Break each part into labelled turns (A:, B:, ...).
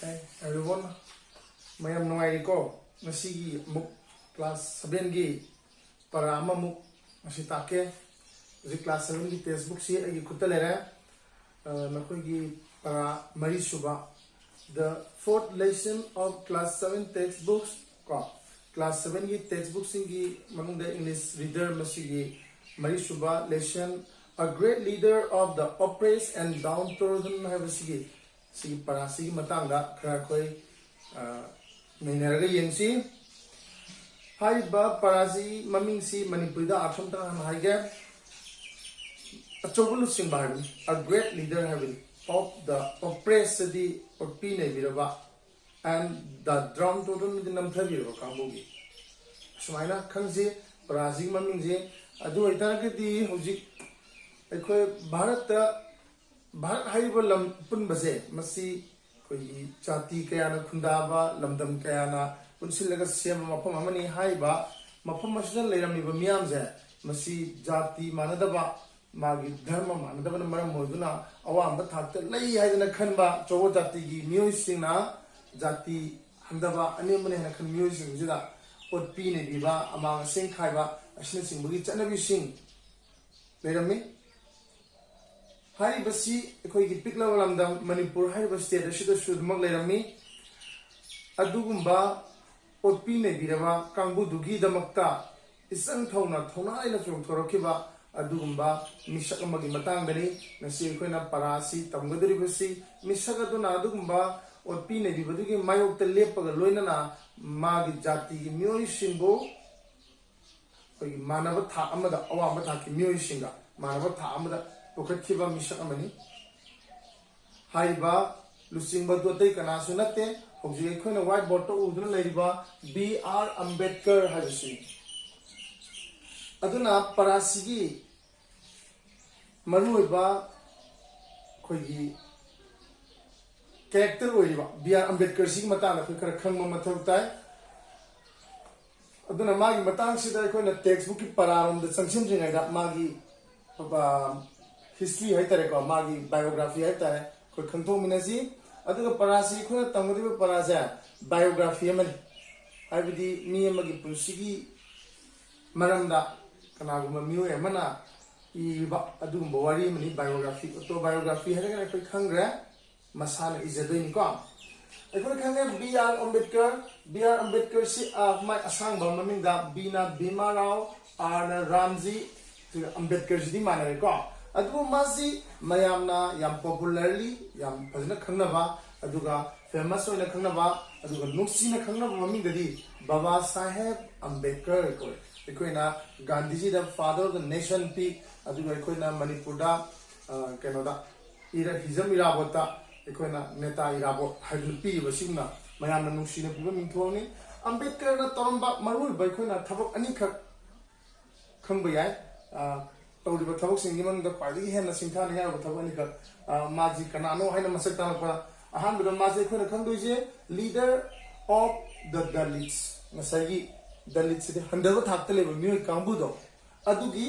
A: Hey everyone, mayam nungai ko ngasi muk class 7 gi para ama muk ngasi take ji class 7 gi textbook si agi khutta lera nakoi gi para mari suba the fourth lesson of class 7 textbooks ko class 7 gi textbook singi mamung da English reader masi gi mari suba lesson a great leader of the oppressed and downtrodden have sigi si para si matang da khara khoi minaraga yengsi hai ba para si maming si manipur da atham ta han haige achobulu sing ba a great leader having of the oppressed the opine biraba and the downtrodden the namthabi ro kambugi sumaina khangsi para si maming je adu aita ke di hojik akhoi bharat Bharat HYBE lump पुन बसे मसी कोई जाति कयाना खुंदाबा लमदम कयाना पुनसिलगा same मफम अमनी हाइबा मफम मसदन लेरमिबा मियाम जे मसी जाति मानदबा मागी धर्म मानदबा मरम मोदुना अवांब थाक्ते लई हाइदना खनबा चोव जाति गी मियोसिंगना जाति हमदबा अनेमने हना खन मियोसिंग जिदा ओटपी ने बिबा अमांग सिंग खाइबा अशने सिंगबगी चनबी सिंग लेरमी हाई बसी कोई की पिक लेवल अंदर मणिपुर हाई बस स्टेट अशिदा सुदमक लेरमी अदुगुम्बा ओपी ने बिरवा कांगबु दुगी दमक्ता इसंग थौना थौना इना चोंथोरखिबा अदुगुम्बा मिसक अमगी मतंग दनी नसी कोइना परासी तमगदरी बसी मिसक अदुना अदुगुम्बा ओपी ने बिबदुगी मायोक ते लेपगा लोइनना मागी जाति की मियोइ सिंबो कोई मानव था अमदा अवाम था की मियोइ सिंगा मानव था अमदा पुखत्खिबा मिसक अमनी हाइबा लुसिंग बदोतै कनासु नते हौजि अखोइना व्हाइट बोर्ड तो उदुना लेरिबा बी.आर. अंबेडकर हाइबसि अदुना परासिगी मरुइबा खोइगी कैरेक्टर ओइरिबा बी.आर. अंबेडकर सिगी मताना खै खरा खंगमा मथौ ताइ अदुना मागी मतांग सिदा अखोइना टेक्स्ट बुक की परारोम द संक्षिम जिंगाइदा मागी हिस्ट्री है तरह को मागी बायोग्राफी है तरह कोई खंतो मिनसी अदुगा परासी खुना तंगदिबा परासे बायोग्राफी मन हाइबदी मी अमगी पुंसिगी मरमदा कनागुमा मियो एमना इबा अदुगुम्बा वारी मनी बायोग्राफी तो बायोग्राफी है कोई खंगरे मसाला इजदोइन को एकोन खंगे बी.आर. अंबेडकर सी माय असंग ममिंगदा बीना भीमाराव आर रामजी अंबेडकर जी मानरे को अदुगु मासी मयामना याम पॉपुलरली याम फजना खंगनबा अदुगा फेमस होइना खंगनबा अदुगा नुक्सीना खंगनबा ममिंगदि बाबा साहेब अंबेडकर को एकोइना Gandhi ji the father of the nation पी अदुगा एकोइना मणिपुर दा केनोदा इरा हिजम इराबोता एकोइना नेता इराबो हाइदु पी बसिंगना मयामना नुक्सीना पिबा मिंथोनी अंबेडकर ना तोरंबा मरुइ बाइकोइना थबक अनिखक खंगबा याय तौरीबा थबक सिंगी मन द पार्टी हेन सिंथा ने याब थबक अनिखक माजी कनानो हाइना मसक तानपा अहान बिद माजे खोना खंगदुइजे लीडर ऑफ द दलित्स नसागी दलित्स दे हंदब थाक्तले मियोय कांबुदो अदुगी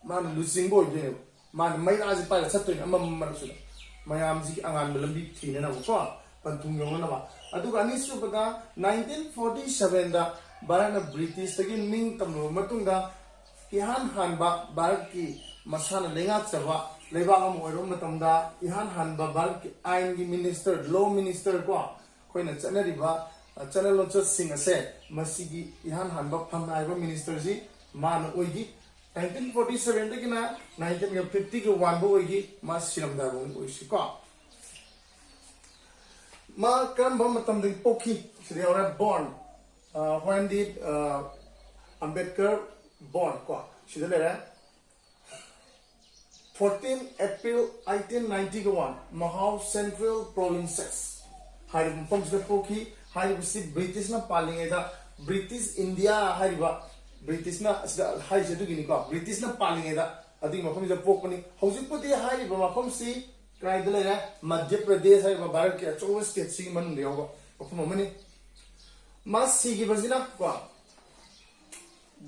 A: मान लुसिंगबो जे मान मैराज पाय सत्तोय अमम मनसु मयाम जी अंगान लंबी थीने ना को पंतुंग योना बा अदुगा अनिसु बगा 1947 दा भारत ब्रिटिश तगी मिंग तमनो मतुंगा इहान हानबा भारत की मसाना लेंगा चबा लेबागम ओइरोम मतमदा इहान हानबा भारत की आइन की मिनिस्टर लॉ मिनिस्टर को कोइना चनरिबा चनल लोच सिंग असे मसिगी इहान हानबा फंगाइबा मिनिस्टर जी मान ओइगी 1947 दगिना 1950 के वानबो ओइगी मा सिरमदा बो ओइसि को मा करम मतम दि पोखी सिरियारा born when did Ambedkar born ko sidalera 14 April 1891 Mahau Central Provinces harim pomsda poki haribsi British na palingeda British India hariba British na asda hai jedu gini ko British na palingeda adi mafam ja pokoni hojipudi hariba mafam si kraidalera Madhya Pradesh hariba Bharat ke achova state si man leoba mafam mani mas sigi bazina ko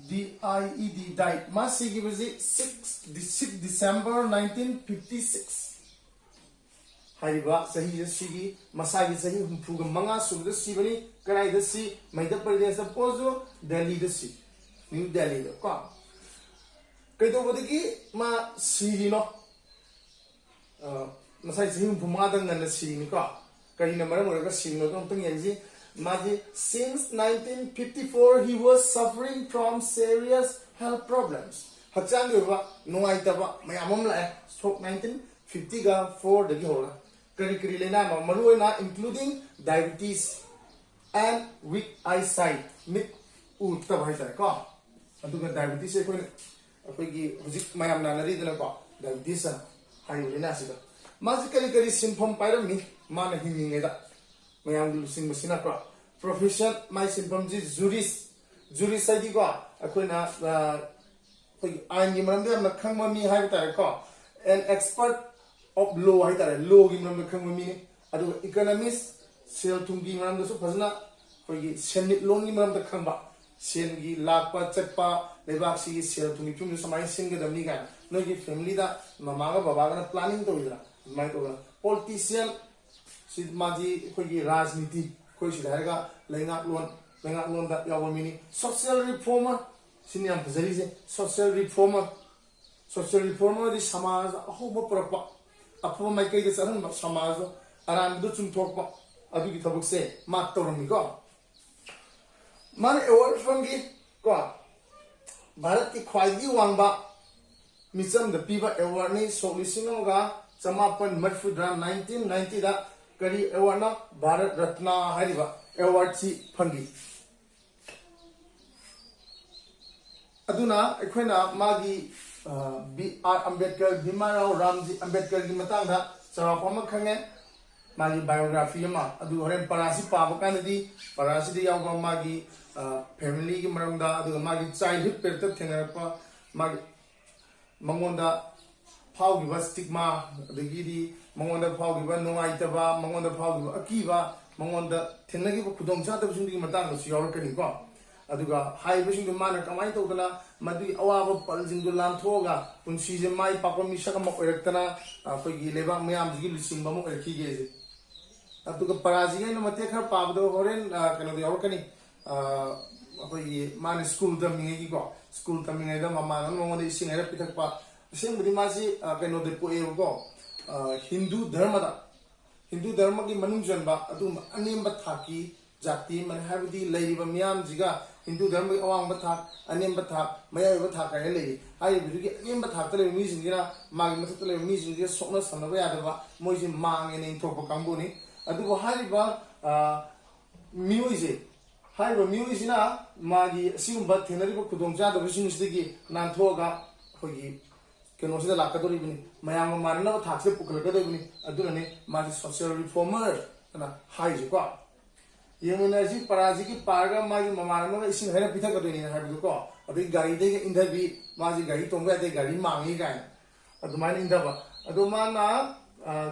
A: D.I.E.D. died. Masigi was 6 December 1956. हाइबा सही सिगी मसागी सही हुंफुगा मंगा सुबदा सिबनी कराइदा सि Madhya Pradesh Pozzo Delhi the सि new Delhi the को कइदो बदगी मा सिगी no Masai सही हुंफुमा दंग न सिनी को कहीं नंबर मोरगा सिनो तो तंग यंजी माजी since 1954 he was suffering from serious health problems हचांग गवा नुआई तबा मयामम लाए स्ट्रोक 1950 गा 4 दगी होला करी करी लेना मरुना including diabetes and weak eyesight mit uttab hai sai ko aduga diabetes se koi akoi gi hujik mayam na nari dana ko diabetes hai lena sida maji kari kari symptom pairam ni mana hingi ngeda mayam du sing masina ko profession my symptom ji jurist sai di ko akoi na koi ain gi maram de na khangma mi hai ta ko an expert of law hai ta law gi maram de khangma mi ni adu economist sel thungi maram da su phajna koi gi senit loan gi maram da khangba sen gi lakpa chakpa lebak si sel thungi chung ju samai sing ga damni ga no gi family da mama ga baba ga planning to idra mai to politician sid maji koi gi rajniti koi si ga lengak loan da ya mini social reformer sinyam phajari je social reformer di samaj ahoba prakpa apu mai kai da saran samaj aram du chung thok pa adu gi thabuk se mak to ram ko man award from gi ko bharat ki khwaidi wangba micham da piba award ni solution ga chamapan marfudra 1990 da kari award na bharat ratna hariba award si phangi aduna ekhoina magi B.R. Ambedkar Bhimarao Ramji Ambedkar gi matang da chawapama khange magi biography ma adu horen parasi paba kanadi parasi de yaw magi family gi maramda adu magi childhood perta thengarpa magi mangonda phaugi ba stigma adagi di mangonda phaugi ba nuaitaba mangonda phaugi ba akiba mangonda thenagi ba khudong cha da sung gi matang da yaw kani ko aduga haibasing du mana kamai to dana madu awaba paljing du lam thoga punsi je mai pakon mi saka ma oiraktana koi gi leba mayam gi lising ba mo rakhi ge je aduga paraji ga no mate khar pabdo horen kano de awkani koi gi man school da mi gi ko school ta mi ngai da mama no mo de sing era pitak pa sing budi ma si kano de po e ko hindu dharma gi manung janba adu anemba thaki jati man habdi leiba miyam jiga hindu dharma gi awang ba thak anemba thak maya ba thak ka lei ai bi gi anemba thak tele mi jingira magi mathak tele mi jingira sokna sanaba ya ba moi ji mang ne thok pa kambu ni adu hai ba miuje hai ba miuje na magi sium ba thenari ba khudong cha da bising sigi nan thoga khogi keno sida lakadori bini mayam ma marna ba thak se pukal ka do bini adu ne magi social reformer na hai ji ko energy paraji ki parga magi mamana ma isin hera pitha ka do ni ha bi ko adu gari de indhabi magi gari tongba de gari mangi ga adu man indaba adu mana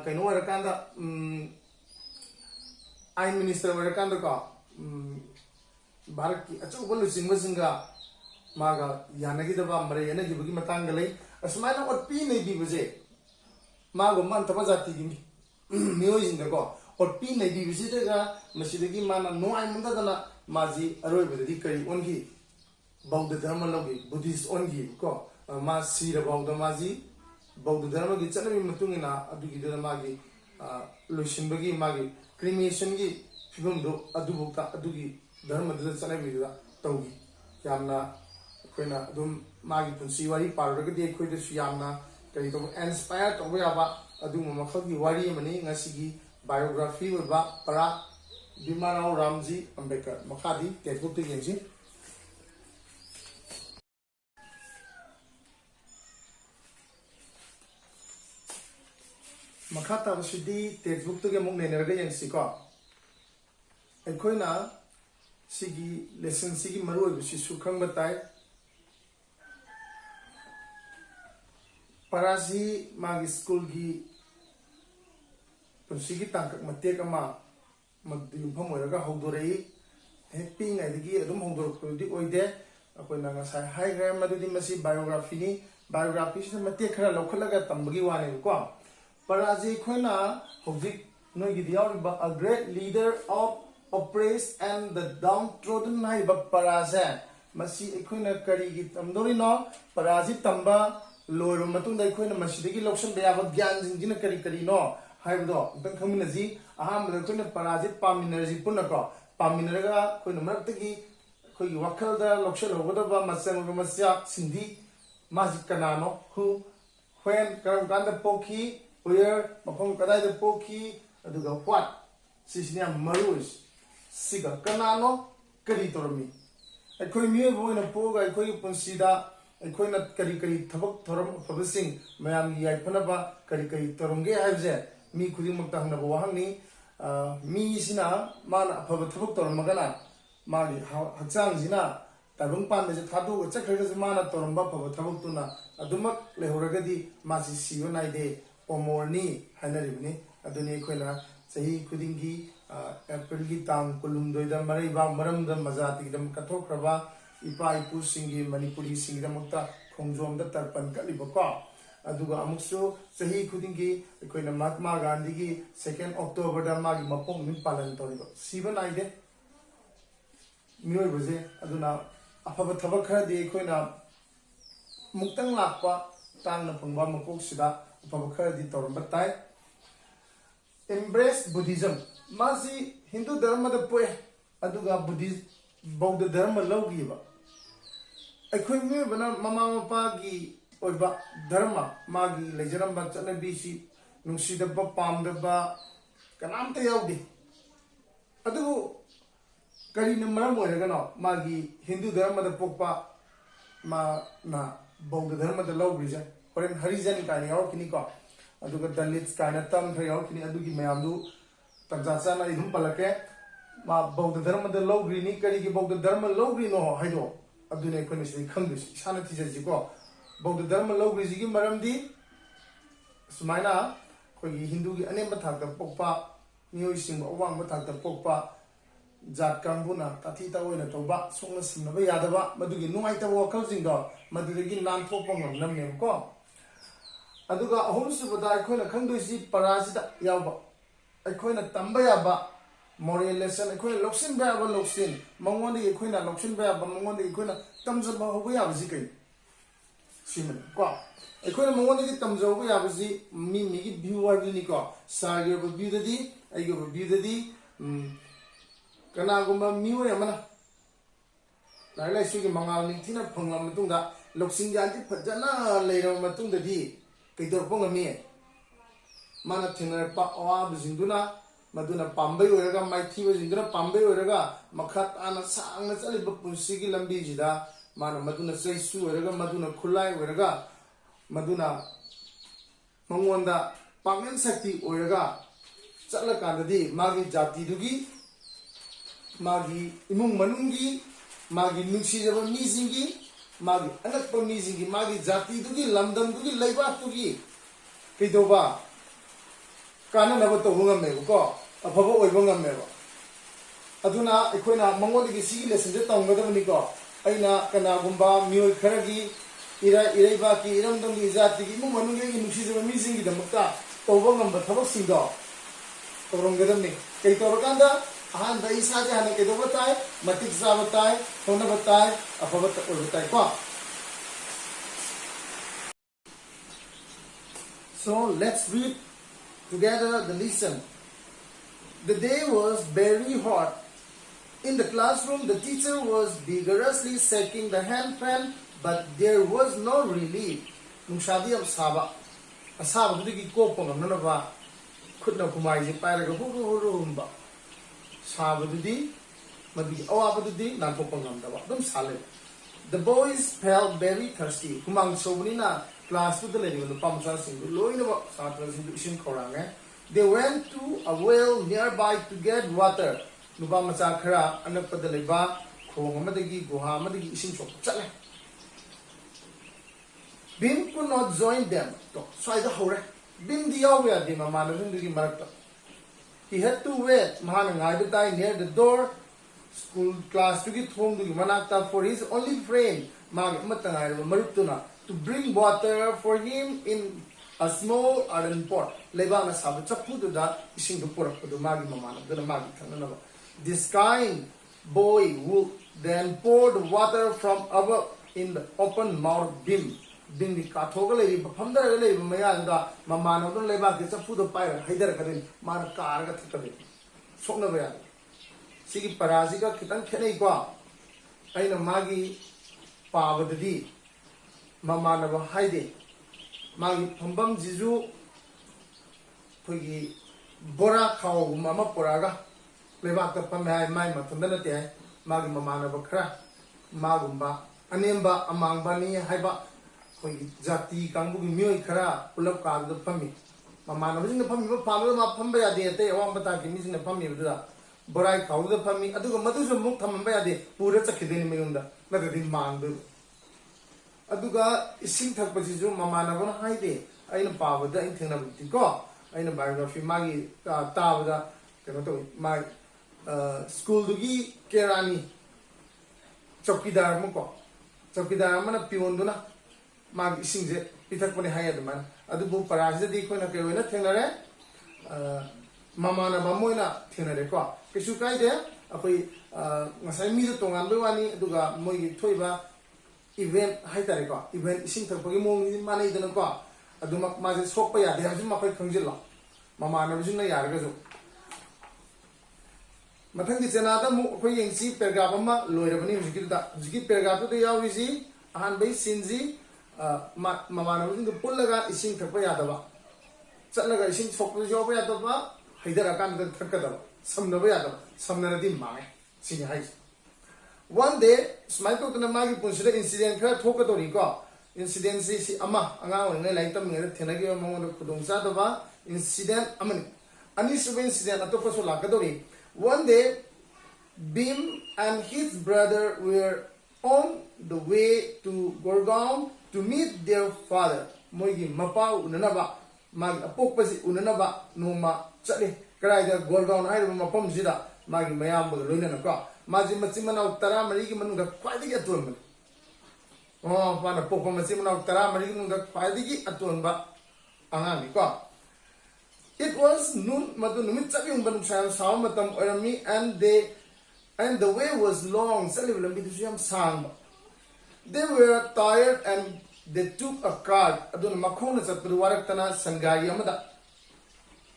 A: keno era kanda ain minister era kanda ko bharat ki achu bolu singa maga yanagi da ba mare yana gi bugi matang galai asmana ot pi nei bi buje mago man thaba jati gi miyo jinga ko और P नहीं दी visit का मसीदगी माना no आई मंदा दना माजी अरोय बददी करी ओनगी बौद्ध धर्म लोगी बुद्धिस्ट ओनगी को मा सीर बौद्ध माजी बौद्ध धर्म की चलबी मतुंगिना अदुगी दना मागी लोशिनबगी मागी क्रिमिनेशन की फिल्म दो अदुबुक्ता अदुगी धर्म दना चलबी दा तौगी यामना कोइना अदुम मागी पुंसी वारी पारगदी खोइदसु यामना करी तो इंस्पायर तौबा याबा अदुम मखगी वारी money ngasi biography with para Bhimarao Ramji Ambedkar Makhadi textbook to yenji Makhata Vasidi textbook to gemuk neneraga yensi ko ekhoina sigi lesson sigi maru bisi sukhang batai parasi magi school gi पुंसीगी तांकक मतेक अमा मदयुफम ओरगा हौदोरई happy ngai adum hongdorpudi oide akoina ngasai haigram madudi masi biography ni biography se mate khara lokhalaga tambagi wane ko Paraji Khuna Hojik Nogidior, a great leader of oppressed and the downtrodden Haiba Paraza. Masi Equina Karigi Tamdorino, Parazi Tamba, Loro Matunda Equina Masiki Lotion, they have a Gans in Gina Karikarino, Haido, Benkaminazi, Aham, the Queen of Parazi, Paminazi Punaka, Paminaraga, Queen of Martaki, Kui Wakalda, Loksha, whatever, Masam Masia, Cindy, Magic Canano, who, when Karamganda Poki, where Mapong Kadai Poki, Aduga what? Sisnia Marus, Siga Canano, Karitormi. ꯑꯩꯈꯣꯏ ꯃꯤꯑꯣꯏꯕ ꯑꯣꯏꯅ ꯄꯣꯛꯑꯒ ꯑꯩꯈꯣꯏꯒꯤ ꯄꯨꯟꯁꯤꯗ ꯑꯩꯈꯣꯏꯅ ꯀꯔꯤ ꯀꯔꯤ ꯊꯕꯛ ꯊꯧꯔꯝ ꯑꯐꯕꯁꯤꯡ ꯃꯌꯥꯝꯒꯤ ꯌꯥꯏꯐꯅꯕ ꯀꯔꯤ ꯀꯔꯤ ꯇꯧꯔꯝꯒꯦ ꯍꯥꯏꯕꯁꯦ ꯃꯤ ꯈꯨꯗꯤꯡꯃꯛꯇ ꯍꯪꯅꯕ ꯋꯥꯍꯪꯅꯤ ꯃꯤꯁꯤꯅ ꯃꯥꯅ ꯑꯐꯕ ꯊꯕꯛ ꯇꯧꯔꯝꯃꯒꯅ ꯃꯥꯒꯤ ꯍꯛꯆꯥꯡꯁꯤꯅ ꯇꯥꯏꯕꯪ ꯄꯥꯟꯕꯁꯦ ꯊꯥꯗꯣꯛꯑꯒ ꯆꯠꯈ꯭ꯔꯒꯁꯨ ꯃꯥꯅ ꯇꯧꯔꯝꯕ ꯑꯐꯕ ꯊꯕꯛꯇꯨꯅ ꯑꯗꯨꯃꯛ ꯂꯩꯍꯧꯔꯒꯗꯤ ꯃꯥꯁꯤ ꯁꯤꯕ ꯅꯥꯏꯗꯦ ꯑꯃꯣꯔꯅꯤ ꯍꯥꯏꯅꯔꯤꯕꯅꯤ ꯑꯗꯨꯅꯤ ꯑꯩꯈꯣꯏꯅ ꯆꯍꯤ ꯈꯨꯗꯤꯡꯒꯤ ꯑꯦꯄ꯭ꯔꯤꯜꯒꯤ ꯇꯥꯡ 12ꯗ ꯃꯔꯩꯕꯥꯛ ꯃꯔꯝꯗ ꯃꯖꯥꯇꯤꯒꯤꯗꯃꯛ ꯀꯠꯊꯣꯛꯈ꯭ꯔꯕ ꯏꯄꯥ ꯏꯄꯨꯁꯤꯡꯒꯤ ꯃꯅꯤꯄꯨꯔꯤꯁꯤꯡꯒꯤꯗꯃꯛꯇ ꯈꯣꯡꯖꯣꯝꯗ ꯇꯔꯄꯟ ꯀꯠꯂꯤꯕꯀꯣ ꯑꯗꯨꯒ ꯑꯃꯨꯛꯁꯨ ꯆꯍꯤ ꯈꯨꯗꯤꯡꯒꯤ ꯑꯩꯈꯣꯏꯅ ꯃꯍꯥꯠꯃꯥ ꯒꯥꯟꯙꯤꯒꯤ 2 ꯑꯣꯛꯇꯣꯕꯔꯗ ꯃꯥꯒꯤ ꯃꯄꯣꯛ ꯅꯨꯃꯤꯠ ꯄꯥꯂꯟ ꯇꯧꯔꯤꯕ ꯁꯤꯕ ꯅꯥꯏꯗꯦ ꯃꯤꯑꯣꯏꯕꯁꯦ ꯑꯗꯨꯅ ꯑꯐꯕ ꯊꯕꯛ ꯈꯔꯗꯤ ꯑꯩꯈꯣꯏꯅ ꯃꯨꯛꯇꯪ ꯂꯥꯛꯄ ꯇꯥꯡꯅ ꯐꯪꯕ ꯃꯄꯣꯛꯁꯤꯗ ꯑꯐꯕ ꯈꯔꯗꯤ ꯇꯧꯔꯝꯕ ꯇꯥꯏ Embrace Buddhism. Masi Hindu Dharma the poe, Aduga Buddhist Bauddha Dharma Logiva. I couldn't move Mama Pagi or Dharma, Magi, Lejaramba, Chanabishi, Nushida Pam the Ba, Kanamte Yaudi. Adu Karina Maramoragano, Magi, Hindu Dharma the Popa, Ma na Bauddha Dharma the Logriza, or in Harizan Kani or Kiniko. ꯑꯗꯨꯒ ꯗꯂꯤꯠꯁ ꯀꯥꯏꯅ ꯇꯝ ꯈꯔ ꯌꯥꯎꯔꯛꯈꯤꯅꯤ ꯑꯗꯨꯒꯤ ꯃꯌꯥꯝꯗꯨ ꯇꯝꯖꯥ ꯆꯥꯅ ꯑꯗꯨꯝ ꯄꯜꯂꯛꯀꯦ ꯃꯥ ꯕꯧꯗ ꯙꯔꯃꯗ ꯂꯧꯒ꯭ꯔꯤꯅꯤ ꯀꯔꯤꯒꯤ ꯕꯧꯗ ꯙꯔꯃ ꯂꯧꯒ꯭ꯔꯤꯅꯣ ꯍꯥꯏꯗꯣ ꯑꯗꯨꯅꯦ ꯑꯩꯈꯣꯏꯅ ꯁꯤꯗꯩ ꯈꯪꯗꯣꯏꯁꯤ ꯏꯁꯥꯅ ꯊꯤꯖꯁꯤꯀꯣ ꯕꯧꯗ ꯙꯔꯃ ꯂꯧꯒ꯭ꯔꯤꯁꯤꯒꯤ ꯃꯔꯝꯗꯤ ꯁꯨꯃꯥꯏꯅ ꯑꯩꯈꯣꯏꯒꯤ ꯍꯤꯟꯗꯨꯒꯤ ꯑꯅꯦꯝꯕ ꯊꯥꯛꯇ ꯄꯣꯛꯄ ꯃꯤꯑꯣꯏꯁꯤꯡꯕꯨ ꯑꯋꯥꯡꯕ ꯊꯥꯛꯇ ꯄꯣꯛꯄ ꯖꯥꯠ ꯀꯥꯡꯕꯨꯅ ꯇꯥꯊꯤ ꯇꯥꯑꯣꯏꯅ ꯇꯧꯕ ꯁꯣꯛꯅ ꯁꯝꯅꯕ ꯌꯥꯗꯕ ꯃꯗꯨꯒꯤ ꯅꯨꯡꯉꯥꯏꯇꯕ ꯋꯥꯈꯜꯁꯤꯡꯗꯣ ꯃꯗꯨꯗꯒꯤ ꯅꯥꯟꯊꯣꯛꯄ ꯉꯝꯅꯕꯅꯦꯕꯀꯣ ꯑꯗꯨꯒ ꯑꯍꯨꯝꯁꯨꯕꯗ ꯑꯩꯈꯣꯏꯅ ꯈꯪꯗꯣꯏꯁꯤ ꯄꯔꯥꯁꯤꯗ ꯌꯥꯎꯕ ꯑꯩꯈꯣꯏꯅ ꯇꯝꯕ ꯌꯥꯕ ꯃꯣꯔꯦꯜ ꯂꯦꯁꯟ ꯑꯩꯈꯣꯏꯅ ꯂꯧꯁꯤꯟꯕ ꯌꯥꯕ ꯂꯧꯁꯤꯟ ꯃꯉꯣꯟꯗꯒꯤ ꯑꯩꯈꯣꯏꯅ ꯂꯧꯁꯤꯟꯕ ꯌꯥꯕ ꯃꯉꯣꯟꯗꯒꯤ ꯑꯩꯈꯣꯏꯅ ꯇꯝꯖꯕ ꯍꯧꯕ ꯌꯥꯕꯁꯤ ꯀꯩ ꯁꯤꯃꯅꯤ ꯀꯣ ꯑꯩꯈꯣꯏꯅ ꯃꯉꯣꯟꯗꯒꯤ ꯇꯝꯖꯍꯧꯕ ꯌꯥꯕꯁꯤ ꯃꯤꯒꯤ ꯚ꯭ꯌꯨ ꯍꯥꯏꯕꯗꯨꯅꯤꯀꯣ ꯁꯥꯔꯒꯤ ꯑꯣꯏꯕ ꯚ꯭ꯌꯨꯗꯗꯤ ꯑꯩꯒꯤ ꯑꯣꯏꯕ ꯚ꯭ꯌꯨꯗꯗꯤ ꯀꯅꯥꯒꯨꯝꯕ ꯃꯤꯑꯣꯏ ꯑꯃꯅ ꯂꯥꯏꯔꯤꯛ ꯂꯥꯏꯁꯨꯒꯤ ꯃꯉꯥꯜ ꯅꯤꯡꯊꯤꯅ ꯐꯪꯂꯕ ꯃꯇꯨꯡꯗ ꯂꯧꯁꯤꯡ ꯒ꯭ꯌꯥꯟꯗꯤ ꯐꯖꯅ ꯂꯩꯔꯕ ꯃꯇꯨꯡꯗꯗꯤ ꯀꯩꯗꯧꯔꯛꯄ ꯉꯝꯃꯤ ꯃꯥꯅ ꯊꯦꯡꯅꯔꯛꯄ ꯑꯋꯥꯕꯁꯤꯡꯗꯨꯅ ꯃꯗꯨꯅ ꯄꯥꯝꯕꯩ ꯑꯣꯏꯔꯒ ꯃꯥꯏꯊꯤꯕꯁꯤꯡꯗꯨꯅ ꯄꯥꯝꯕꯩ ꯑꯣꯏꯔꯒ ꯃꯈꯥ ꯇꯥꯅ ꯁꯥꯡꯅ ꯆꯠꯂꯤꯕ ꯄꯨꯟꯁꯤꯒꯤ ꯂꯝꯕꯤꯁꯤꯗ ꯃꯥꯅ ꯃꯗꯨꯅ ꯆꯩꯁꯨ ꯑꯣꯏꯔꯒ ꯃꯗꯨꯅ ꯈꯨꯠꯂꯥꯏ ꯑꯣꯏꯔꯒ ꯃꯗꯨꯅ ꯃꯉꯣꯟꯗ ꯄꯥꯡꯒꯜ ꯁꯛꯇꯤ ꯑꯣꯏꯔꯒ ꯆꯠꯂꯀꯥꯟꯗꯗꯤ ꯃꯥꯒꯤ ꯖꯥꯇꯤꯗꯨꯒꯤ ꯃꯥꯒꯤ ꯏꯃꯨꯡ ꯃꯅꯨꯡꯒꯤ ꯃꯥꯒꯤ ꯅꯨꯡꯁꯤꯖꯕ ꯃꯤꯁꯤꯡꯒꯤ ꯃꯥꯒꯤ ꯑꯅꯛꯄ ꯃꯤꯁꯤꯡꯒꯤ ꯃꯥꯒꯤ ꯖꯥꯇꯤꯗꯨꯒꯤ ꯂꯝꯗꯝꯗꯨꯒꯤ ꯂꯩꯕꯥꯛꯇꯨꯒꯤ ꯀꯩꯗꯧꯕ ꯀꯥꯟꯅꯅꯕ ꯇꯧꯕ ꯉꯝꯃꯦꯕꯀꯣ ꯑꯐꯕ ꯑꯣꯏꯕ ꯉꯝꯃꯦꯕ ꯑꯗꯨꯅ ꯑꯩꯈꯣꯏꯅ ꯃꯉꯣꯟꯗꯒꯤ ꯁꯤꯒꯤ ꯂꯦꯁꯟꯁꯦ ꯇꯝꯒꯗꯕꯅꯤꯀꯣ ꯑꯩꯅ ꯀꯅꯥꯒꯨꯝꯕ ꯃꯤꯑꯣꯏ ꯈꯔꯒꯤ ꯏꯔꯩꯕꯥꯛꯀꯤ ꯏꯔꯝꯗꯝꯒꯤ ꯖꯥꯇꯤꯒꯤ ꯏꯃꯨꯡ ꯃꯅꯨꯡꯒꯤ ꯑꯩꯒꯤ ꯅꯨꯡꯁꯤꯖꯕ ꯃꯤꯁꯤꯡꯒꯤꯗꯃꯛꯇ ꯇꯧꯕ ꯉꯝꯕ ꯊꯕꯛꯁꯤꯡꯗꯣ ꯇꯧꯔꯝꯒꯗꯕꯅꯤ ꯀꯩ ꯇꯧꯔꯀꯥꯟꯗ ꯑꯍꯥꯟꯕ ꯏꯁꯥꯁꯦ ꯍꯥꯟꯅ ꯀꯩꯗꯧꯕ ꯇꯥꯏ ꯃꯇꯤꯛ ꯆꯥꯕ ꯇꯥꯏ ꯍꯣꯠꯅꯕ ꯇꯥꯏ ꯑꯐꯕ ꯑꯣꯏꯕ ꯇꯥꯏ ꯀꯣ So let's read together the lesson. The day was very hot. In the classroom, the teacher was vigorously shaking the hand fan, but there was no relief. Nungshadi am saba. Asaba dudigi kopong am nanaba. Khutna kumai je pairaga huru humba. Saba dudi, madi awaba dudi nanpopong am daba. Dum sale. The boys felt very thirsty. Kumang sobuni na class to the lady with the pumps are single. Loin about Saturday in Korang. They went to a well nearby to get water. Nubama Sakara, Anapadaliba, Kohamadagi, Gohamadagi, Isin Chale. Bim could not join them. So I the Hore. Bim the Aware, the Mamma, the Marta. He had to wait, Mahan and Ibetai near the door. School class to get home to Manakta for his only friend, Mag Matanai Marutuna, to bring water for him in a small iron pot leba na sabu chapu du da ising du porak du magi mamana du magi thangna na. This kind boy would then pour the water from above in the open mouth bin. Bin di kathoga le bafam da le maya da mamana du leba ki chapu du pai haidar kadin mar kar ga thakade sokna ba ya sigi paraji ka kitang khenei kwa aina magi pabadadi mamana ba haide magi phambam jiju khogi bora khaw mama poraga leba ta pamai mai matunda na te magi mamana ba khara magumba anemba amangba ni haiba khogi jati kangbu gi myoi khara pulap ka da pami mamana ba jing pami ba palo ma phamba ya de te awang bata ki mi jing pami ba da borai khaw da pami aduga madu su muk thamamba ya de pura chakhideni megunda na da din mangdu aduga ising thakpa jisu mamana ba haide aina pabada in thengna buti ko aina biography magi tabada kano to mai school dugi kerani chokidar mo ko chokidar mana pion duna magi ising je pithak pani hayad man adu bu parajda di ko na ke wena thengnare mamana ba moina thengnare ko kisu kai de akoi ngasai mi do tongan be wani aduga moi gi thoiba event haitare ko event ising thakpagi mong ni manai dana ko aduma ma je sokpa ya de hajum ma khoi khangjil la mama na bijung na yar ga jo mathang gi chena da mu khoi yeng si paragraph ma loira bani hujiki da hujiki paragraph to yaw isi ahan bai sinji mama na bijung pul laga ising thakpa ya da ba chatla ga ising sokpa jo ba ya da ba haidara kan da thakka da samna ba ya da samna di mai sing hai. One day, smile to the magi punshida incident kara thoka tori ko incident si ama anga ong lai tam ngai thenagi among no khudongsa da ba incident amani ani sub incident atopa so la ka tori. One day, Bhim and his brother were on the way to Gurgaon to meet their father. Moigi mapa unanaba magi apokpa si unanaba noma chale karai da Gurgaon ai mapam sida magi mayam bo loina na ko maji machimana tara mari ki manu ga kwadi ki atun ban oh pana popo machimana tara mari ki manu ga kwadi ki atun ba anga ni ko. It was noon madu numit chabi ban saw matam orami and the way was long sali lambi du yam sang. They were tired and they took a cart adun makhona chatru warak tana sangari amada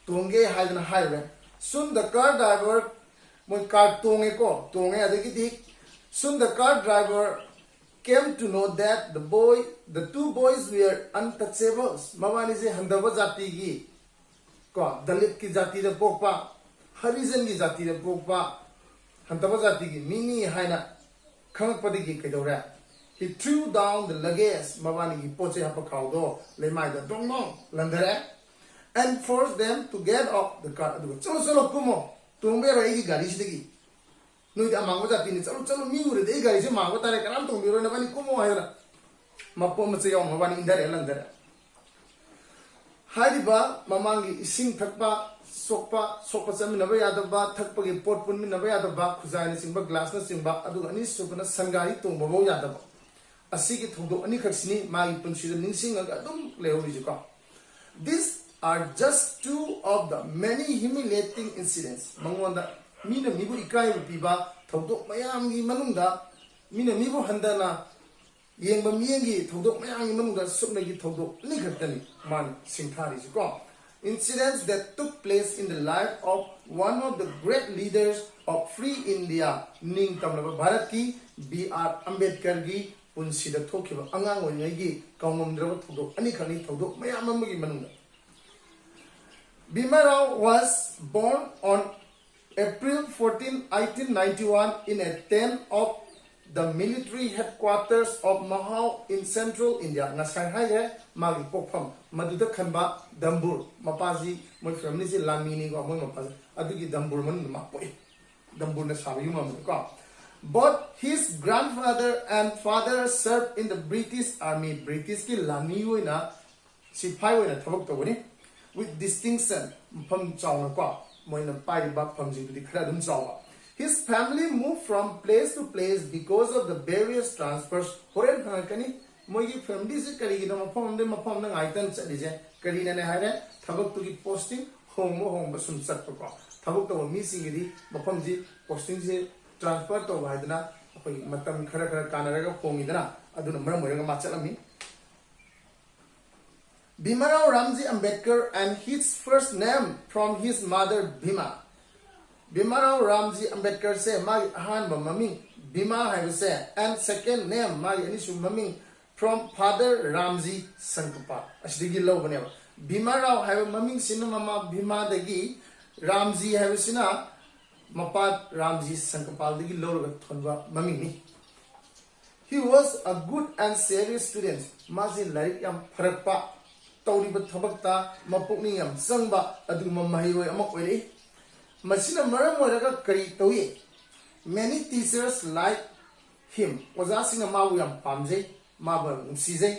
A: tonge haidana highway. Soon the car driver Mon car tonge adagidi. Soon the car driver came to know that the two boys were untouchables. Mawani se handaba jati gi ko dalit ki jati da pokpa harijan ki jati da pokpa handaba jati gi mini haina khang padi gi kedora. He threw down the luggage mawani gi poche hapa khawdo lemai da dongmong landare and forced them to get off the car. Cholo kumo Tumbero egi gari sidegi. Nui da mango jati ni chalo mi ure de gari se mango tare karam tumbero na bani kumo ayra. Mapo mche yaw mabani indare landare. Hariba mamangi ising thakpa sokpa chami naba yadaba thakpa gi pot pun mi naba yadaba khuzai ni singba glass na singba aduga ani subana sangari tongba bo yadaba. Asigi thongdo ani khaksini magi punsi da ningsing aga adum lehori jika. This are just two of the many humiliating incidents. Mangwanda mina mibu ikai piba thodok mayam gi manungda mina mibu handana yengba miyengi thodok mayam gi manungda sukna gi thodok ni khattani man singthari ko. Incidents that took place in the life of one of the great leaders of free India ning tamlaba Bharat ki B.R. Ambedkar gi punsida thokiba angang oingai gi kaungomdraba thodok ani khani thodok mayam amagi manungda. Bhima Rao was born on April 14, 1891 in a tent of the military headquarters of Mahau in central India. Nasai hai magi pokpham maduda khanba Dambur mapaji moi family se lamini ko moi mapaji adugi Dambur man mapoi Dambur na sabi mam ko. Both his grandfather and father served in the British army. British ki lami hoina sipai hoina thabak tawani with distinction from Chawna ko moina pai ba from ji di khra dum chawa. His family moved from place to place because of the various transfers. Horen kani मोगी family से करी गिनो मफम दे गाइतन चलीजे करी ने हारे थबक तुगी posting Hong सुन चटको थबक तो मी सिंगिदी मफम जी posting से ट्रांसफर तो भाइदना अखोई मतम खरा खरा कानरगा होंगिदना अदुना मरम मोरगा माचलमी Bhimarao Ramji Ambedkar and his first name from his mother Bhima. Bhimarao Ramji Ambedkar se magi ahanba maming Bhima hai se and second name magi anishu maming from father Ramji Sankapa. Ashdigi lo bane ba. Bhimarao hai maming sina mama Bhima dagi Ramji hai sina mapat Ramji Sankapal dagi lo ga thonba maming ni. He was a good and serious student. Mazi larik yam pharakpa तौरीब थबकता मपुकनी यम संगबा अदुम महिरोय अमक ओइले मसिना मरम ओरगा करी तोये many teachers like him oza singa mawu yam pamje maba ungsize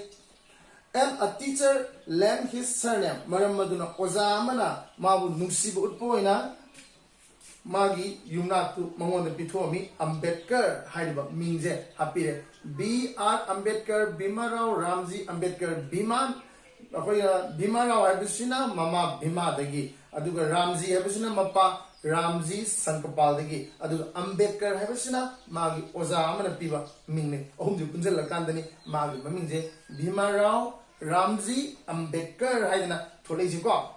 A: and a teacher lent his surname maram maduna oza amana mawu nungsibu utpoina magi yumnatu mangonda pithomi Ambedkar haiba mingje hapire B.R. Ambedkar Bhimarao Ramji Ambedkar Bhiman Bhimarao habisina mama Bhima dagi aduga Ramji habisina mapa Ramji Sankapal dagi aduga Ambedkar habisina magi oza amana piba mingne ohumju punjal lakandani magi mamingje Bhimarao Ramji Ambedkar haidana tholeji ko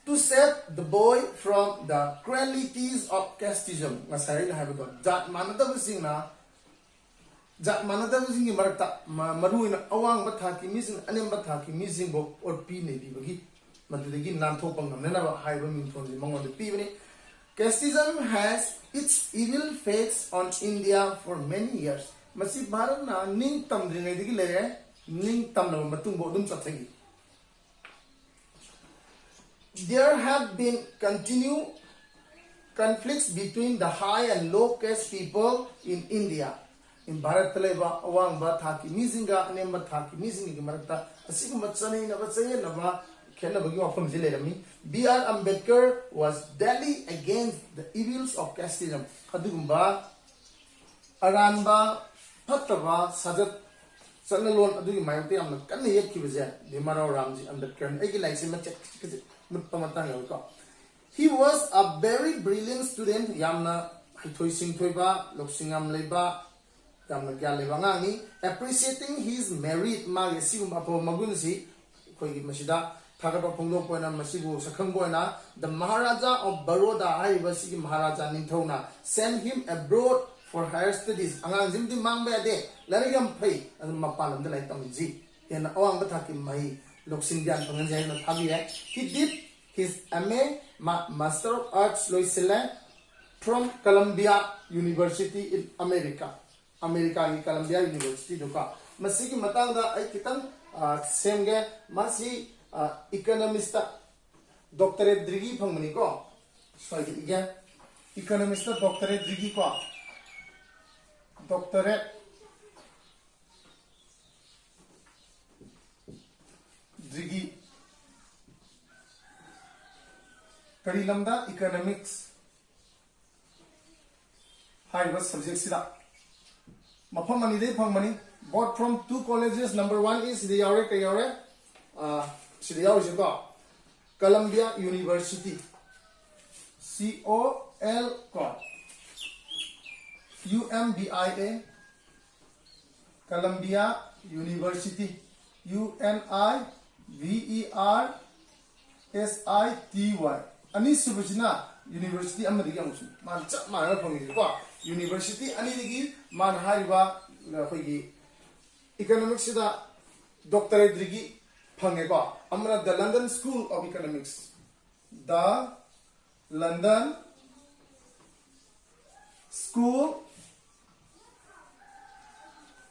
A: to save the boy from the cruelties of casteism ngasai na habido jat manada singna Jat manada singi marta maruina awang bathaki missing anem bathaki missing bo or p ne bigi madudagi nan thopang namna ba haiba minthon ji mangon de pibani casteism has its evil effects on India for many years masi bharat na ning tam dringai digi le ning tam na matung bo dum chathagi there have been continued conflicts between the high and low caste people in India in Bharat Taleba awang ba thaki mizinga anem ba thaki mizingi marakta asigu machane na bachaye na ba khena bagi ofam jile rami B.R. Ambedkar was deadly against the evils of casteism adugumba aranba phattaba sajat sanalon adugi mayamte amna kanne yekki baje Bhimarao Ramji Ambedkar egi laise ma check mutpamatang yawko he was a very brilliant student yamna haithoi singthoi ba loksingam leiba appreciating his merit magi sigum apo magunsi koigi masida thagaba ponglo poina masibu sakhang boina the Maharaja of Baroda haiba sigi Maharaja ninthona sent him abroad for higher studies angang jimdi mangba de larigam phai and mapalam de lai tamji yen awang bathaki mai loksin gyan pangan jai na thabi he did his MA Master of Arts loisela from Columbia University in America की Columbia University दुका मसी की मतंगा आई कितन सेमगे मसी economist doctorate degree फंगमनी को sorry इगे economist doctorate degree को doctorate degree करी lambda economics high बस subject सिदा Mafam anide phangmani bought from two colleges. Number one is Sidiyaure Kayore Sidiyaure Jiko Columbia University COL UMBIA Columbia University UNIVERSITY Ani subajna University amadi yamusu man chap mara phangi ko University ani digi man hariba khoi economics da doctorate degree phange ko amra the London School of Economics the London School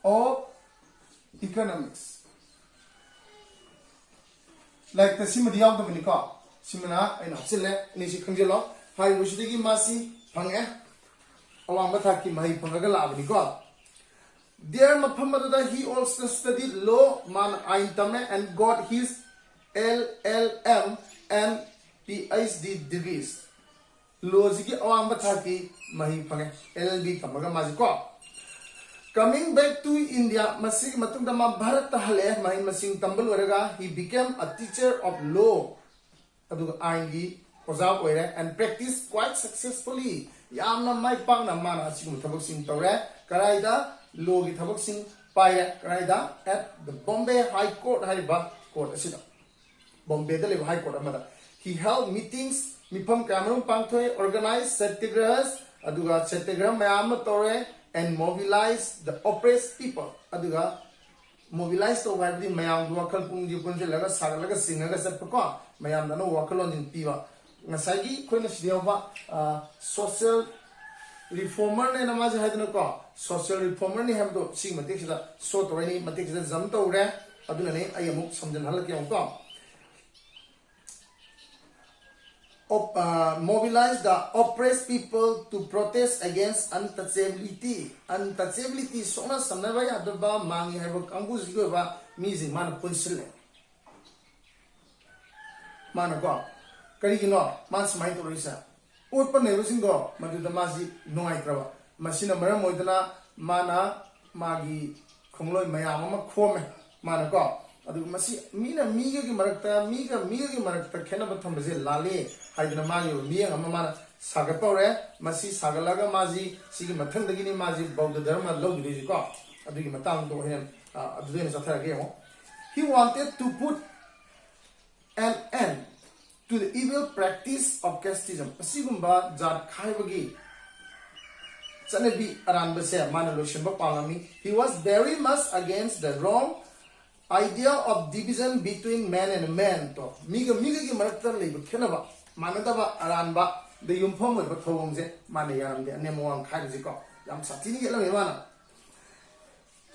A: of Economics like the simadi yaw da bani ko simana aina chile ni si khangjelo ha university ki masi phange awang bathaki mai phangaga labani ko there maphamada he also studied law man aintame and got his LLM and PhD degrees law ji ki awang bathaki mai phange LLB kamaga maji ko Coming back to India, masig matungda ma Bharat tahale mahin masing tambal oraga, he became a teacher of law. Adu aingi kozao oire and practiced quite successfully. Yamna mai pang na mana asigum thabak sing tore. Karaida law gi thabak sing paire. Karaida at the Bombay High Court hariba court asida. Bombay da High Court amada. He held meetings, mipam kamarum pangthoe, organized satyagrahas, aduga satyagrah mayam tore. And mobilize the oppressed people. Aduga mobilize to why the mayam do wakal pungi punji laga sagalaga singaga sepako mayam dano wakal on in piva. Nasagi koina sidiova social reformer ne namaz hadno ko social reformer ni have to sing matik da so to ni matik da jam to re aduna ne ayamuk samjan halak yam ko. Mobilize the oppressed people to protest against untouchability. Untouchability sona samnaba yadaba mangi haiba kambu zigoba mizing mana punsile. Mana go. Karigino man smai to risa. Utpa nebusingo maduda mazi noai kraba. Masina maram moidana mana magi kongloi mayama khome. Mana go. Adu masi mina miga ki marakta miga ki marakta khena batham baze lale haidna ma yo miya amama sagatore masi sagalaga maji sigi mathang dagi ni maji bauddha dharma logdi ji ko adu ki matang to hen adu den sathara ge mo. He wanted to put an end to the evil practice of casteism. Asigumba jat khaibagi chanabi aran base mana lo shimba palami. He was very much against the wrong idea of division between man and man to miga ki marakta leiba khenaba manadaba aranba the yumphong ba thawongje mane yaram de nemwang khaiji ko yam satini gelame mana.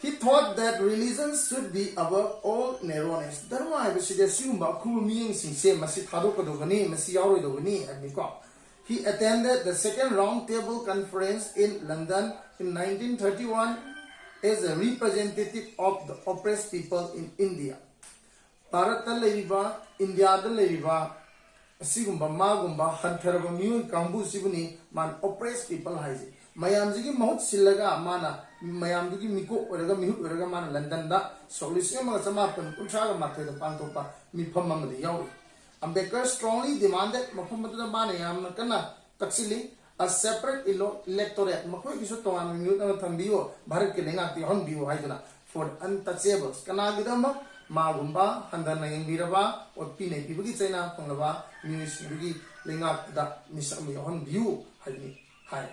A: He thought that religion should be above all narrowness. Dharma ai biside siumba khu miyeng sing se masi thadok do gani masi yauroi do gani ani ko. He attended the second round table conference in London in 1931 as a representative of the oppressed people in India. Bharat da leiba, India da leiba, asigumba magumba hantaraba miyu kambu sibuni man oppressed people haiji. Mayam jigi mahut silaga mana mayam jigi miko oraga mihut oraga mana London da solution ma sama pen kunchaga mathe da pantopa mifam mamadi yawi. Ambedkar strongly demanded mafam da mana yam kana taksili a separate electorate makoi kisu tongan minute na thambiyo bharat ke lenga ti hon biyo haiduna for untouchables kana gidamba magumba handan na yengiraba or pine pibagi chaina ponglaba news bigi lenga da misam hon biyo haidni hai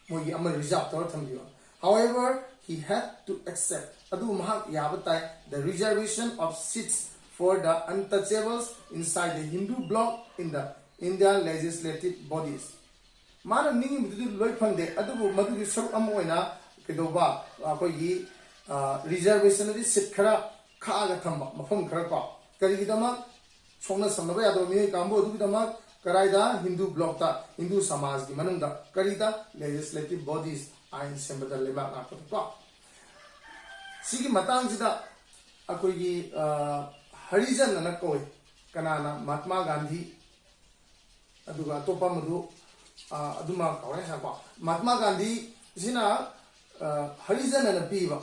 A: mogi amar reserve tor thambiyo. However, he had to accept adu mahak yabatai the reservation of seats for the untouchables inside the Hindu bloc in the Indian legislative bodies. Mana ningi mudu loi phangde adubu madu saruk am oina kedoba akoi reservation di sit khara kha ga thamba mafam khara ko kari gidama songna samnaba yado mi kambo adu gidama karaida Hindu bloc ta Hindu samaj gi manungda karida legislative bodies ain sembada leba na ko sigi matang sida akoi gi harijan na koi kanana Mahatma Gandhi aduga topa madu aduma kawai sapa Mahatma Gandhi sina harijan na piba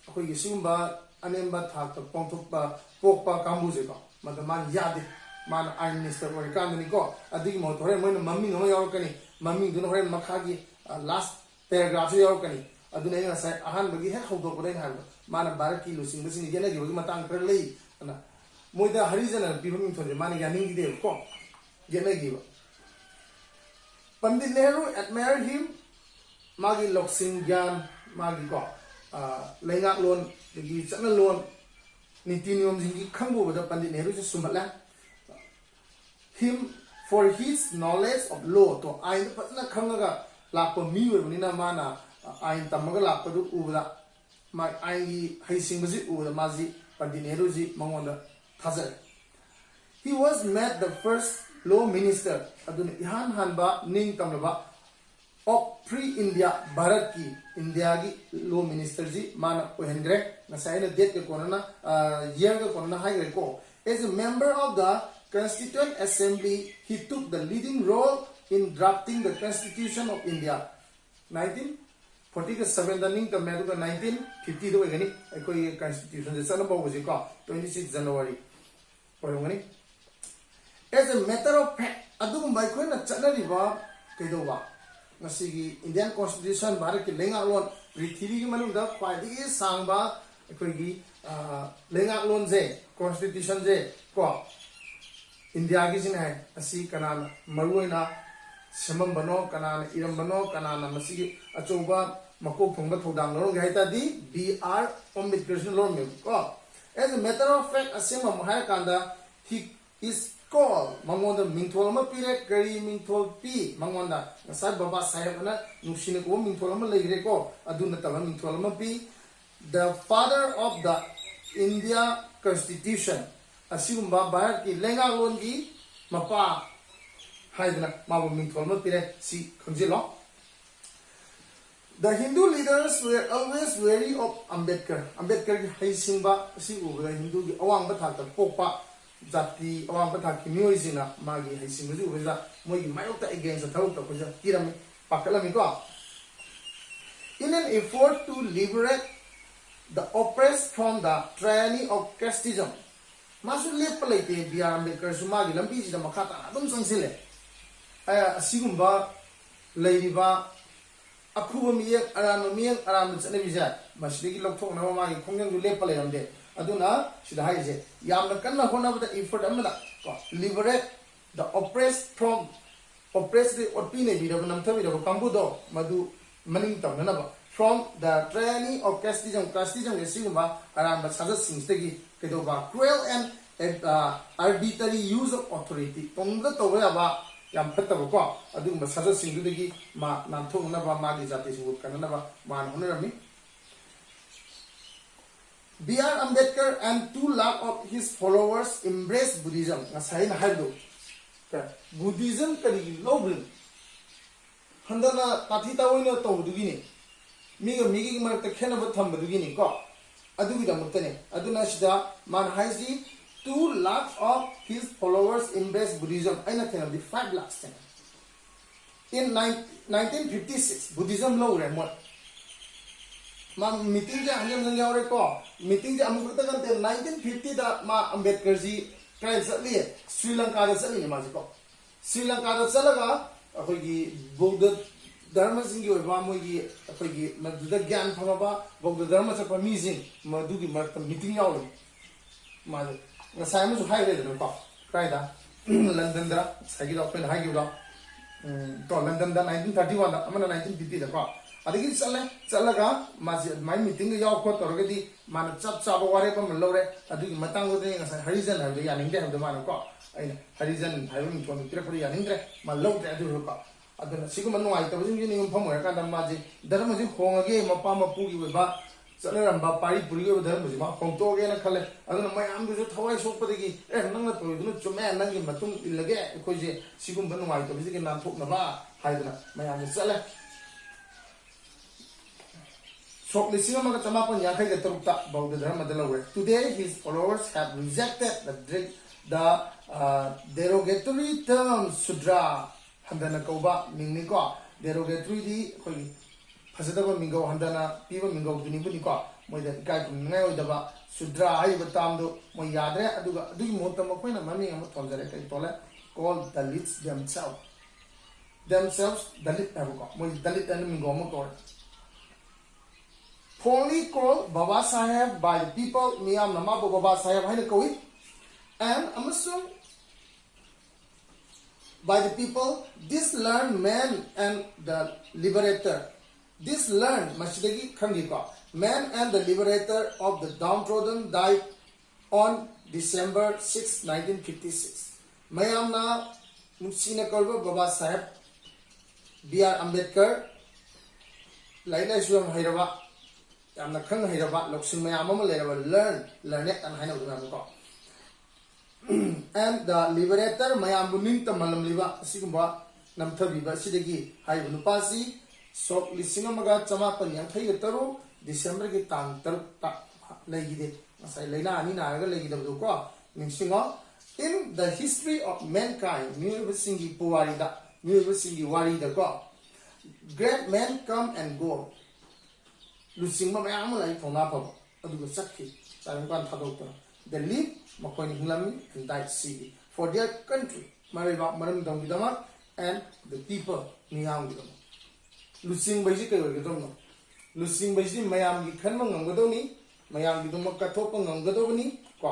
A: akoi gi simba anemba thak pongthokpa pokpa kambu je ko madama yade man ain minister oi kandani ko adigi mo thore moina mammi no yaukani mammi dun hore makhagi last paragraph yaukani aduna ina sai ahan bagi he khawdo ko dai han mana barak ki lusing lusing gena gi bagi matang kar lei ana moida harijan na piba mi thore man yaning gi de ko gena gi Pandit Nehru admired him. Magi loksing gyan magi ko lenga lon degi chana lon niti niyom jingi khangbo bada Pandit Nehru se sumatla him for his knowledge of law to ain patna khangaga lakpa mi webnina mana ain tamaga lakpa du ubda ma ain gi haising baji ubda maji Pandit Nehru ji mangonda thazar. He was made the first law minister adun ihan hanba ning tamlaba of pre-India Bharat ki India ki law minister ji mana ohendre nasai na date ke konana year ke konana hai ko as a member of the Constituent Assembly he took the leading role in drafting the Constitution of India 19 47 दा निंग तमे दुगा 1950 दो गनी अखोई constitution जे चलन बावजे को 26 जनवरी ओरंगनी as a matter of fact adugum bai khoina chatnari ba kaidoba ngasigi Indian constitution bharat ki lenga lon prithvi ki manung da khwai sangba अखोई की लेंगा लोन जे कॉन्स्टिट्यूशन जे को इंडिया की जिन है असी कनान मरुइना समम बनो कनान इरम बनो कनान मसी की अचोबा मको थोंबा थोदांग लो गाइता दी BR अम्बेडकर लो में को as a matter of fact असेम महाय कांदा he is called मंगोंदा मिंथोल म पिरे करी मिंथोल पी मंगोंदा नसा बाबा साहेब ना नुसिने को मिंथोल म लेरे को अदु नतल मिंथोल म P the father of the India Constitution asigumba Bharat ki lenga lon gi mapa haidna mabu mingthol ma pire si khongjilo. The Hindu leaders were always wary of Ambedkar. Ambedkar ki haisingba si ubra Hindu ki awang ba thak pokpa jati awang ba thak ki mioi sina magi haisingba ju ubra moi mayok ta against the thau ta ko ja kirami pakalami ko. In an effort to liberate the oppressed from the tyranny of casteism, masu lepalite BR Ambedkar sumagi lambi sida makata adum sangsile aya asigumba leiriba akhuba miyek aram chane bija masigi lokthok na magi khongyang du lepale amde aduna sida haije yamna kanna hona bada effort amala liberate the oppressed from oppressed the opine bi da namthabi da kambudo madu maning tamnaba from the tyranny of casteism. Casteism is sigma around the Saza Singstegi, Kedoba, cruel and arbitrary use of authority. Tonga Toba, Yampetaba, Adum Saza Singudigi, Ma Nantonava Magizati, Kanava, Man Honorami. BR Ambedkar and 2 lakh of his followers embraced Buddhism. Nasain Haido. Buddhism Kari Lobrin. Handana Patita Wino Tobudini. Miga Migi Marta Kenava Tambudini ko. Adugida Mutane. Aduna Shida Man Haisi 2 lakhs of his followers embraced Buddhism. I know can be 5 lakhs. In 1956, Buddhism low remote. Ma meeting ja anjam jangjawre ko. Meeting ja amukta kan 1950 da ma Ambedkar ji kai satli Sri Lanka da satli ma ji ko. Sri Lanka da salaga akoi gi Buddha Dharma Singh oiba moi gi akoi gi maduda gyan phangaba Buddha Dharma chapa mi jing madu gi marta meeting yaw ma nga sai mu hai le da ko kai da London da sai gi da pen hai gi da to London da 1931 da amana 1950 da ko adigi chalaga my meeting yaw ko torgadi man chap chaba ware pa mallore adigi matang de nga sai harijan ha ya ning de ha man ko aina harijan ha mi thon tire pari ya ning de mallo de adu ko aduna siguma no ai ta bujing ni pham ka da ma ji dharma ji khongage mapa mapu gi ba chalaram ba pari puri ge dharma ji ma khong to ge na khale aduna mai am du thawai sok pa digi nang na to du chume nang gi matung illage ko je sigum ba no ai ta bujing na thok na ba haiduna mai am chala Today, his followers have rejected the derogatory term Sudra. Handana Koba, Miniko, derogatory di Pasadaba Mingo, Handana, Piva Mingo, Dunibunika, with the guy from Naidaba, Sudra, I would tamdo, Moyadre, do you want them a queen of money and what called the Dalits themselves. Themselves, Dalit Nabuka, with Dalit and Mingo. Formally called Baba Saheb by the people, Miyam Namabu Baba Saheb Hainakoi, and Amasung by the people, this learned man and the liberator. This learned Mashidagi Khandika, man and the liberator of the downtrodden died on December 6, 1956. Mayamna Musina Kolba Baba Saheb, BR Ambedkar, Laila Shuam Hairava. I'm not coming here about looks in my learn it and I know and the liberator, my ambunin to Malam Liva, Sigumba, Namtabi, Sidegi, Haibunupasi, so Lissinamaga, Chamapan, and Hayataru, December Gitan, Lady, as I lay down in Aga Lady of Luka, Minsinga, in the history of mankind, New Singi Puarida, New Singi Wari the God. Great men come and go. ꯂꯨꯆꯤꯡꯕ ꯃꯌꯥꯝ ꯑꯃ ꯂꯥꯏꯔꯤꯛ ꯊꯧꯅꯥ ꯐꯕ ꯑꯗꯨꯒ ꯆꯠꯈꯤ ꯇꯥꯏꯕꯪꯄꯥꯟ ꯊꯥꯗꯣꯛꯇꯅ ꯗ ꯂꯤꯞ ꯃꯈꯣꯏꯅ ꯍꯤꯡꯂꯝꯃꯤ ꯑꯦꯟ ꯗꯥꯏꯠ ꯁꯤꯒꯤ ꯐꯣꯔ ꯗꯤꯌꯔ ꯀꯟꯇ꯭ꯔꯤ ꯃꯔꯩꯕꯥꯛ ꯃꯔꯝꯗꯝꯒꯤꯗꯃꯛ ꯑꯦꯟ ꯗ ꯄꯤꯄꯜ ꯃꯤꯌꯥꯝꯒꯤꯗꯃꯛ ꯂꯨꯆꯤꯡꯕꯁꯤ ꯀꯩ ꯑꯣꯏꯒꯗꯕꯅꯣ ꯂꯨꯆꯤꯡꯕꯁꯤ ꯃꯌꯥꯝꯒꯤ ꯈꯟꯕ ꯉꯝꯒꯗꯧꯅꯤ ꯃꯌꯥꯝꯒꯤꯗꯃꯛ ꯀꯠꯊꯣꯛꯄ ꯉꯝꯒꯗꯧꯕꯅꯤ ꯀꯣ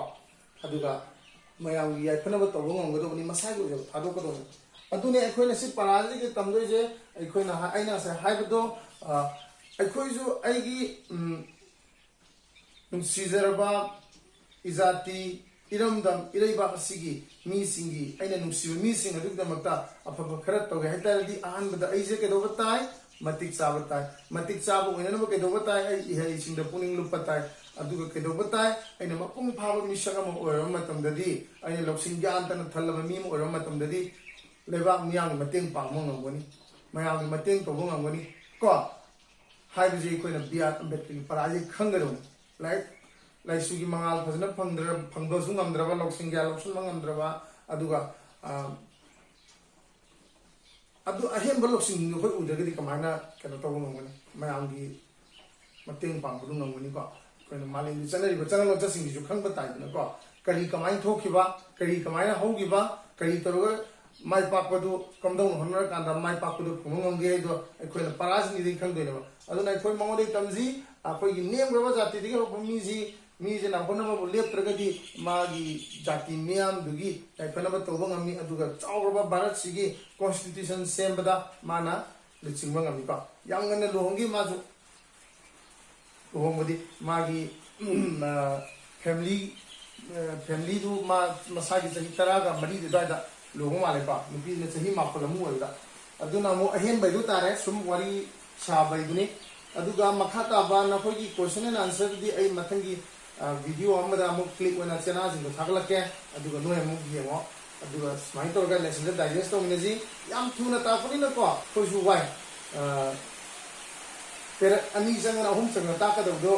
A: ꯑꯗꯨꯒ ꯃꯌꯥꯝꯒꯤ ꯌꯥꯏꯐꯅꯕ ꯇꯧꯕ ꯉꯝꯒꯗꯧꯕꯅꯤ ꯃꯁꯥꯒꯤ ꯑꯣꯏꯖꯕ ꯊꯥꯗꯣꯛꯀꯗꯧꯕꯅꯤ ꯑꯗꯨꯅꯦ ꯑꯩꯈꯣꯏꯅ ꯁꯤ ꯄꯔꯥꯁꯤꯗꯒꯤ ꯇꯝꯗꯣꯏꯁꯦ ꯑꯩꯈꯣꯏꯅ ꯑꯩꯅ ꯉꯁꯥꯏ ꯍꯥꯏꯕꯗꯣ ꯑꯩꯈꯣꯏꯁꯨ ꯑꯩꯒꯤ ꯅꯨꯡꯁꯤꯖꯔꯕ इजाति इरमदम इरैबाक असिगी मीसिंगी अइना नुसिबा मीसिंग अदुगदमक्ता अफब खरा तौगे हाइतारदी अहानबदा अइजे केदोबा ताई मतिक चाबा ओइननबा केदोबा ताई अइ इहैसिंगदा पुनिंग लुपा ताई अदुगा केदोबा ताई अइना मपुंग फाबा मिसक अमा ओइरम मतमददी अइना लौसिंग ग्यानतना थल्लबा मीम ओइरम मतमददी लेबाक Meiyang मतेंग Pangmo ngambani mayang मतेंग तौबो ngambani को हाइबजे अखोइना बिआर अम्बेडकर पराजे खंगदो लाइक लाइसुगी मंगाल फजना फंगबसु ngамद्रबा लौसिंग ग्या लौसुन ngамद्रबा अदुगा अदु अहेंब लौसिंग खoi उदगदि कमाना कनो तौबो ngambani mayangगी मतेंग पांगबदु ngambani को कोइना मालिंग चनरिबा चनलो जसिंग जु खंगबा ताइदना को करी कमाइन थोखिबा करी कमाइना होगिबा करी तरोगा माइ पाकपदु कमदौ होनर कांदा माइ पाकपदु फुंगंगे दो अखोइना पराज निदि खंगदोइनबा अदुना अखोइ मंगोदि तमजी अखोइगी नेमग्रबा जाति दिगे होमिजी मीजना होनबा लेप्त्रगदि मागी जाति मियाम दुगी याइफनबा तौबा ngami aduga chawraba भारत सिगी कॉन्स्टिट्यूशन सेमबदा माना लुचिंगबा ngami का यांगन लोहंगी माजु लोहंगबदि मागी फैमिली दु मा मसागी चही तरागा मरी दादा लोहंग माले पा नुपी ने चही मापल मु ओइदा अदुना मु अहेन बैदु तारे सुम वारी सा बैदुनी अदुगा मखा ताबा नखोगी क्वेश्चन एंड आंसर दि आई मथंगी वीडियो अमदा अमुक क्लिक ओना चैनल जिंग थागलके अदुगा नोय अमुक येमो अदुगा स्माइल तोरगा लेसन द डाइजेस्ट तोमिनजी याम थुना तापनि नको खोजु वाइ पेर अनि जंगना अहुम जंगना ताकदो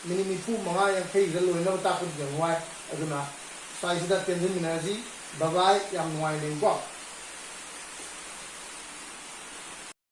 A: मिनि मिफु मंगा यांखै ज लोइनो ताकद जंग वाइ अदुना साइजिदा टेंजन मिनाजी बाय याम नोय लेंगो